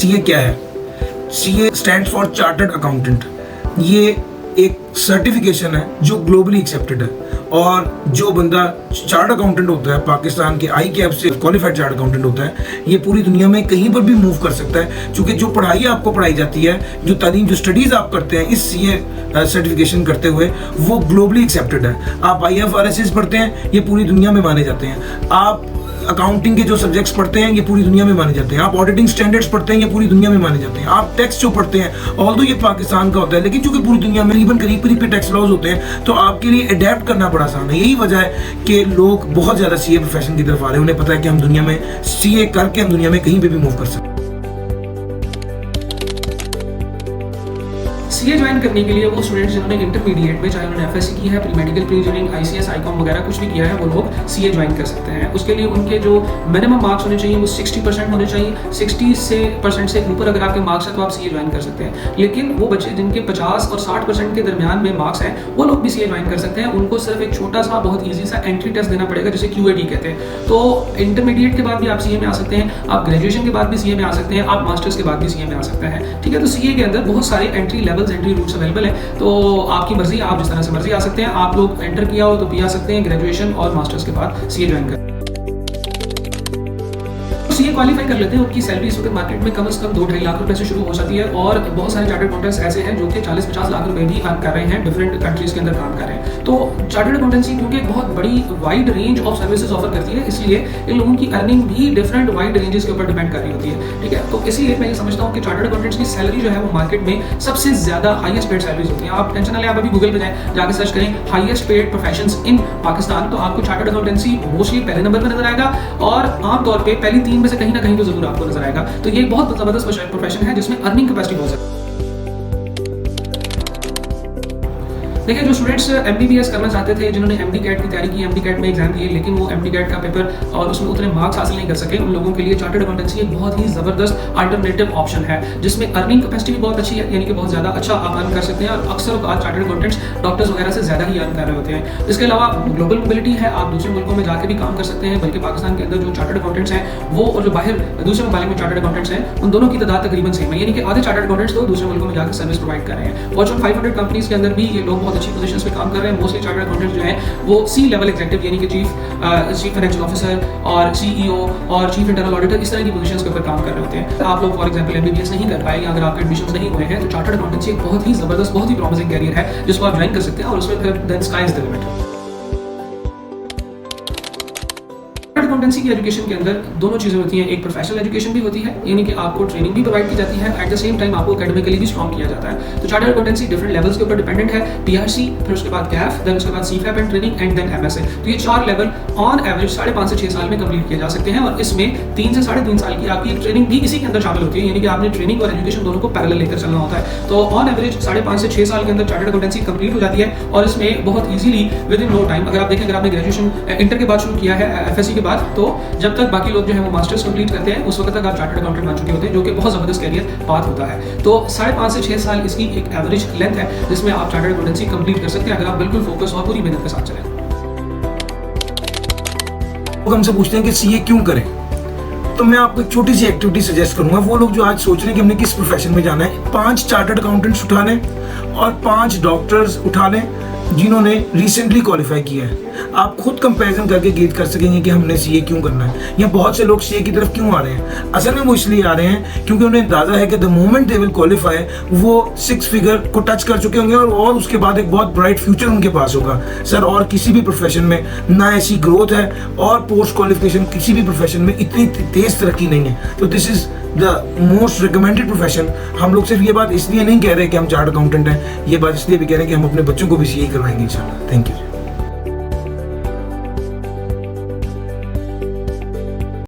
CA क्या है? CA stands for chartered accountant. ये एक सर्टिफिकेशन है जो ग्लोबली एक्सेप्टेड है, और जो बंदा चार्ट अकाउंटेंट होता है पाकिस्तान के ICAP से क्वालिफाइड चार्ट अकाउंटेंट होता है, ये पूरी दुनिया में कहीं पर भी मूव कर सकता है, क्योंकि जो पढ़ाई आपको पढ़ाई जाती है, जो तालीम, जो स्टडीज़ आप करते हैं इस CA सर्टिफिकेशन करते हुए, वो ग्लोबली एक्सेप्टेड है। आप IFRS पढ़ते हैं, ये पूरी दुनिया में माने जाते हैं। आप अकाउंटिंग के जो सब्जेक्ट्स पढ़ते हैं ये पूरी दुनिया में माने जाते हैं। आप ऑडिटिंग स्टैंडर्ड्स पढ़ते हैं ये पूरी दुनिया में माने जाते हैं। आप टैक्स जो पढ़ते हैं, ऑल्दो ये पाकिस्तान का होता है, लेकिन चूंकि पूरी दुनिया में करीब करीब के टैक्स लॉज होते हैं, तो आपके लिए अडेप्ट करना बड़ा आसान है। यही वजह है कि लोग बहुत ज़्यादा CA प्रोफेशन की तरफ आ रहे हैं। उन्हें पता है कि हम दुनिया में CA करके हम दुनिया में कहीं पर भी मूव कर सकते हैं। सीए ज्वाइन करने के लिए वो स्टूडेंट्स जिन्होंने इंटरमीडिएट में, चाहे उन्होंने FSC की है, pre medical, pre engineering, ICS, ICOM वगैरह कुछ भी किया है, वो लोग सीए ज्वाइन कर सकते हैं। उसके लिए उनके जो मिनिमम मार्क्स होने चाहिए वो 60% होने चाहिए। 60% से ऊपर अगर आपके मार्क्स है तो आप सीए ज्वाइन कर सकते हैं। लेकिन वो बच्चे जिनके 50 और 60% के दरमियान में मार्क्स हैं, वो लोग भी सीए ज्वाइन कर सकते हैं। उनको सिर्फ एक छोटा सा बहुत ईजी सा एंट्री टेस्ट देना पड़ेगा, जिसे QAT कहते हैं। तो इंटरमीडिएट के बाद भी आप सीए में आ सकते हैं, आप ग्रेजुएशन के बाद भी सीए में आ सकते हैं, आप मास्टर्स के बाद भी सीए में आ सकते हैं। ठीक है, तो सीए के अंदर बहुत सारे entry levels, entry routes available है। तो आपकी मर्जी, आप जिस तरह से मर्जी आ सकते हैं। आप लोग एंटर किया हो तो भी आ सकते हैं, ग्रेजुएशन और मास्टर्स के बाद सीए ज्वाइन कर। सीए क्वालिफाई कर लेते हैं, उनकी सैलरी इस वक्त मार्केट में कम से कम 2-2.5 लाख रुपए से शुरू हो जाती है, और बहुत सारे चार्टर्ड अकाउंटेंट्स ऐसे हैं जो कि 40-50 लाख रुपए भी अर्न कर रहे हैं, डिफरेंट कंट्रीज के अंदर काम कर रहे हैं। तो चार्टर्ड अकाउंटेंसी क्योंकि एक बहुत बड़ी wide range of services offer करती है, इसलिए इन लोगों की अर्निंग भी डिफरेंट वाइड रेंजेस के ऊपर डिपेंड कर रही होती है। ठीक है, तो इसीलिए मैं ये समझता हूँ कि चार्टर्ड अकाउंटेंट्स की सैलरी जो है वो मार्केट में सबसे ज्यादा हाईएस्ट पेड सैलरीज होती है। आप टेंशन ना लें, आप अभी गूगल पे जाएं, जाकर सर्च करें हाईएस्ट पेड प्रोफेशंस इन पाकिस्तान, तो आपको चार्टर्ड अकाउंटेंसी मोस्टली पहले नंबर पर नजर आएगा, और आमतौर पर पहली 3 में से कहीं ना कहीं तो जरूर आपको नजर आएगा। तो ये एक बहुत जबरदस्त प्रोफेशन है जिसमें अर्निंग कैपेसिटी बहुत है। देखिए, जो स्टूडेंट्स MBBS करना चाहते थे, जिन्होंने MD कैट की तैयारी की, MD कैट में एग्जाम दिए, लेकिन वो MD कैट का पेपर और उसमें उतने मार्क्स हासिल नहीं कर सके, उन लोगों के लिए चार्टर्ड अकाउंटेंसी एक बहुत ही जबरदस्त अल्टरनेटिव ऑप्शन है, जिसमें अर्निंग कैपेसिटी भी बहुत अच्छी है, यानी कि बहुत ज्यादा अच्छा आप अर्न कर सकते हैं। और अक्सर चार्टर्ड अकाउंटेंट्स डॉक्टर्स वगैरह से ज्यादा ही अर्न कर रहे होते हैं। इसके अलावा ग्लोबल मोबिलिटी है, आप दूसरे मुल्कों में जाकर भी काम कर सकते हैं, बल्कि पाकिस्तान के अंदर जो चार्टर्ड अकाउंटेंट्स हैं वो, और जो बाहर दूसरे ममालिक में चार्टर्ड अकाउंटेंट्स हैं, उन दोनों की तादाद तकरीबन सेम है, यानी कि आधे चार्टर्ड अकाउंटेंट्स तो दूसरे मुल्कों में जाकर सर्विस प्रोवाइड कर रहे हैं। फॉर्च्यून 500 कंपनीज के अंदर भी ये लोग बहुत अच्छी पोजीशंस पे काम कर रहे हैं। मोस्टली चार्टर्ड अकाउंटेंट जो है वो C लेवल एग्जीक्यूटिव, यानी कि चीफ फाइनेंशियल ऑफिसर और CEO और चीफ इंटरनल ऑडिटर, इस तरह की पोजीशंस के ऊपर काम कर रहे होते हैं। आप लोग फॉर एग्जांपल MBBS नहीं कर पाए, या अगर आपके एडमिशंस नहीं हुए हैं, तो चार्टर्ड अकाउंटेंसी एक बहुत ही जबरदस्त, बहुत ही प्रॉमिसिंग कैरियर है जिसको आप ज्वाइन कर सकते हैं, और उसमें फिर then sky is the limit. Accountancy की एजुकेशन के अंदर दोनों चीजें होती हैं, एक प्रोफेशनल एजुकेशन भी होती है, यानी कि आपको ट्रेनिंग भी प्रोवाइड की जाती है, एट द सेम टाइम आपको एकेडमिकली भी स्ट्रॉन्ग किया जाता है। तो चार्टर्ड अकाउंटेंसी डिफरेंट लेवल्स के ऊपर डिपेंडेंट है, PRC, फिर उसके बाद CAF, देन उसके बाद CFAP and training, and then MSA। तो ये 4 लेवल ऑन एवरेज 5.5 से 6 साल में कंप्लीट किए जा सकते हैं, और इसमें 3 से 3.5 साल की आपकी एक ट्रेनिंग भी इसी के अंदर शामिल होती है, यानी कि आपने ट्रेनिंग और एजुकेशन दोनों को पैरेलल लेकर चलना होता है। तो ऑन एवरेज 5.5 से 6 साल के अंदर चार्टर्ड अकाउंटेंसी कंप्लीट हो जाती है, और इसमें बहुत easily within no time, अगर आप देखें, अगर आपने ग्रेजुएशन इंटर के बाद शुरू किया है, FSC के बाद, तो जब तक बाकी लोग जो है वो मास्टर्स कंप्लीट करते हैं, उस वक्त तक आप चार्टर्ड अकाउंटेंट बन चुके होते हैं, जो कि बहुत जबरदस्त कैरियर पाथ होता है। तो 5.5 से 6 साल इसकी एक एवरेज लेंथ है जिसमें आप चार्टर्ड अकाउंटेंसी कंप्लीट कर सकते हैं, अगर आप बिल्कुल फोकस और पूरी मेहनत के साथ चलें। लोग हमसे पूछते हैं कि CA क्यों करें, तो मैं आपको एक छोटी सी एक्टिविटी सजेस्ट करूंगा। वो लोग जो आज सोच रहे हैं कि हमने किस प्रोफेशन में जाना है, 5 चार्टर्ड अकाउंटेंट्स उठा लें और 5 डॉक्टर्स उठा लें जिन्होंने रिसेंटली क्वालिफाई किया है। आप खुद कंपैरिजन करके गेज कर सकेंगे कि हमने CA क्यों करना है, या बहुत से लोग CA की तरफ क्यों आ रहे हैं। असल में वो इसलिए आ रहे हैं क्योंकि उन्हें अंदाजा है कि the moment they will qualify, वो 6 फिगर को टच कर चुके होंगे, और उसके बाद एक बहुत ब्राइट फ्यूचर उनके पास होगा। सर, और किसी भी प्रोफेशन में ना ऐसी ग्रोथ है, और पोस्ट क्वालिफिकेशन किसी भी प्रोफेशन में इतनी तेज तरक्की नहीं है। तो this is the most recommended profession. हम लोग सिर्फ ये बात इसलिए नहीं कह रहे कि हम चार्टर्ड अकाउंटेंट हैं, ये बात इसलिए भी कह रहे हैं कि हम अपने बच्चों को भी CA करवाएंगे इंशाल्लाह। Thank you.